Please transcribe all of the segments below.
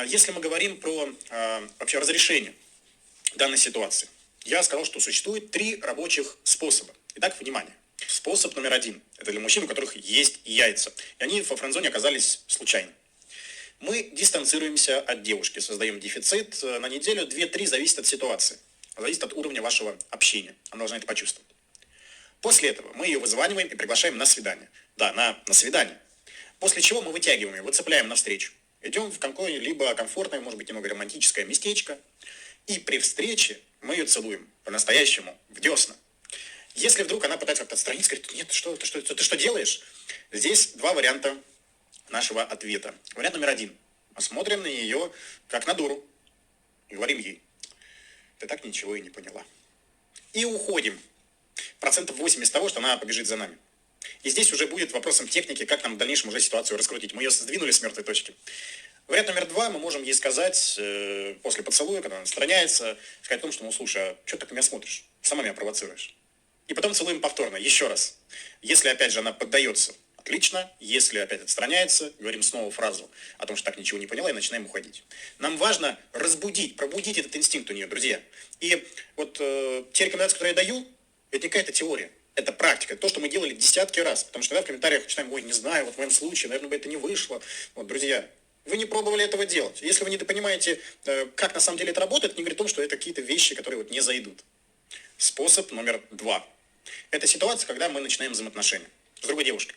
Если мы говорим про вообще разрешение данной ситуации, я сказал, что существует 3 рабочих способа. Итак, внимание. Способ номер 1. Это для мужчин, у которых есть яйца. И они во френд-зоне оказались случайно. Мы дистанцируемся от девушки, создаем дефицит на неделю, 2-3, зависит от ситуации. Зависит от уровня вашего общения. Она должна это почувствовать. После этого мы ее вызваниваем и приглашаем на свидание. Да, на свидание. После чего мы вытягиваем ее, выцепляем навстречу. Идем в какое-либо комфортное, может быть, немного романтическое местечко. И при встрече мы ее целуем по-настоящему, в десна. Если вдруг она пытается как-то отстраниться, говорит: нет, ты что делаешь? Здесь 2 варианта нашего ответа. Вариант номер 1. Мы смотрим на нее как на дуру. И говорим ей: ты так ничего и не поняла. И уходим. 80% того, что она побежит за нами. И здесь уже будет вопросом техники, как нам в дальнейшем уже ситуацию раскрутить. Мы ее сдвинули с мертвой точки. Вариант номер 2, мы можем ей сказать после поцелуя, когда она отстраняется, сказать о том, что, слушай, а что ты на меня смотришь? Сама меня провоцируешь. И потом целуем повторно, еще раз. Если, опять же, она поддается, отлично. Если опять отстраняется, говорим снова фразу о том, что так ничего не поняла, и начинаем уходить. Нам важно пробудить этот инстинкт у нее, друзья. И вот те рекомендации, которые я даю, это не какая-то теория. Это практика, то, что мы делали десятки раз. Потому что когда в комментариях читаем: ой, не знаю, вот в моем случае, наверное, бы это не вышло. Вот, друзья, вы не пробовали этого делать. Если вы не понимаете, как на самом деле это работает, это не говорит о том, что это какие-то вещи, которые вот не зайдут. Способ номер 2. Это ситуация, когда мы начинаем взаимоотношения с другой девушкой.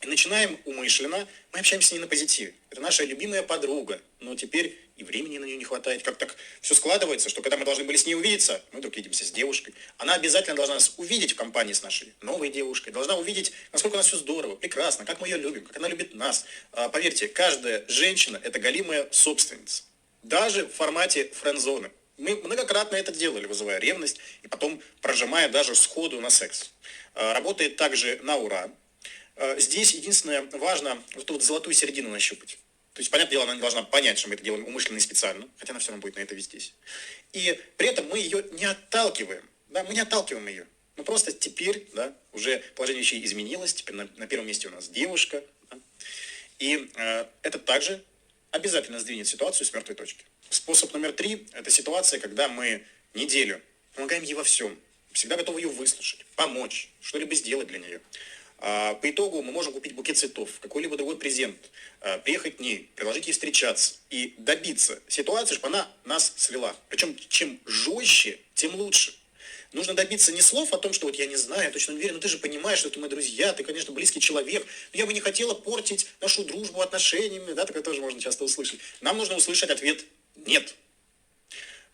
И начинаем умышленно, мы общаемся с ней на позитиве. Это наша любимая подруга, но теперь и времени на нее не хватает. Как так все складывается, что когда мы должны были с ней увидеться, мы вдруг видимся с девушкой. Она обязательно должна нас увидеть в компании с нашей новой девушкой, должна увидеть, насколько у нас все здорово, прекрасно, как мы ее любим, как она любит нас. Поверьте, каждая женщина – это голимая собственница. Даже в формате френд-зоны. Мы многократно это делали, вызывая ревность и потом прожимая даже сходу на секс. Работает также на ура. Здесь единственное важно вот эту вот золотую середину нащупать. То есть, понятное дело, она не должна понять, что мы это делаем умышленно и специально, хотя она все равно будет на это вестись. И при этом мы ее не отталкиваем. Да, мы не отталкиваем ее. Ну просто теперь, да, уже положение вещей изменилось, теперь на первом месте у нас девушка. Да, и это также обязательно сдвинет ситуацию с мертвой точки. Способ номер 3 – это ситуация, когда мы неделю помогаем ей во всем, всегда готовы ее выслушать, помочь, что-либо сделать для нее. По итогу мы можем купить букет цветов, какой-либо другой презент, приехать к ней, предложить ей встречаться и добиться ситуации, чтобы она нас свела. Причем чем жестче, тем лучше. Нужно добиться не слов о том, что вот я не знаю, я точно не уверен, но ты же понимаешь, что это мы друзья, ты, конечно, близкий человек, но я бы не хотела портить нашу дружбу отношениями, да, такое тоже можно часто услышать. Нам нужно услышать ответ «нет».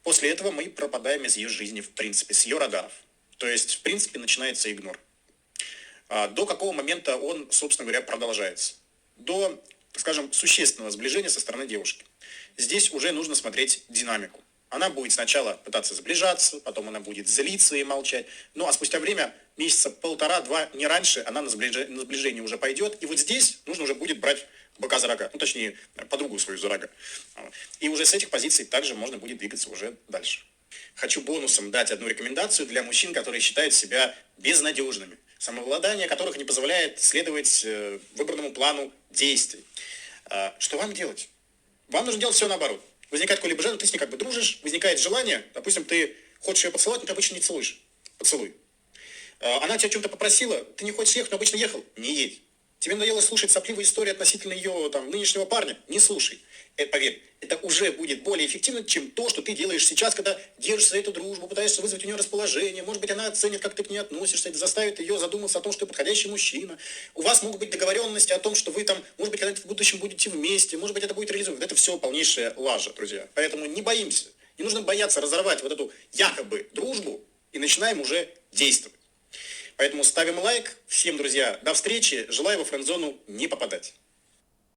После этого мы пропадаем из ее жизни, в принципе, с ее радаров. То есть, в принципе, начинается игнор. До какого момента он, собственно говоря, продолжается? До, скажем, существенного сближения со стороны девушки. Здесь уже нужно смотреть динамику. Она будет сначала пытаться сближаться, потом она будет злиться и молчать. Ну, а спустя время, месяца 1,5-2, не раньше, она на сближение уже пойдет. И вот здесь нужно уже будет брать быка за рога. Ну, точнее, подругу свою за рога. И уже с этих позиций также можно будет двигаться уже дальше. Хочу бонусом дать одну рекомендацию для мужчин, которые считают себя безнадежными. Самообладание которых не позволяет следовать выбранному плану действий. Что вам делать? Вам нужно делать все наоборот. Возникает какое-либо желание, ты с ней как бы дружишь, возникает желание, допустим, ты хочешь ее поцеловать, но ты обычно не целуешь. Поцелуй. Она тебя о чем-то попросила, ты не хочешь ехать, но обычно ехал, не едь. Тебе надоело слушать сопливые истории относительно ее нынешнего парня, не слушай. Поверь, это уже будет более эффективно, чем то, что ты делаешь сейчас, когда держишься за эту дружбу, пытаешься вызвать у нее расположение. Может быть, она оценит, как ты к ней относишься, это заставит ее задуматься о том, что ты подходящий мужчина. У вас могут быть договоренности о том, что вы там, может быть, когда-то в будущем будете вместе, может быть, это будет реализовано. Это все полнейшая лажа, друзья. Поэтому не боимся. Не нужно бояться разорвать вот эту якобы дружбу и начинаем уже действовать. Поэтому ставим лайк. Всем, друзья, до встречи. Желаю во френд-зону не попадать.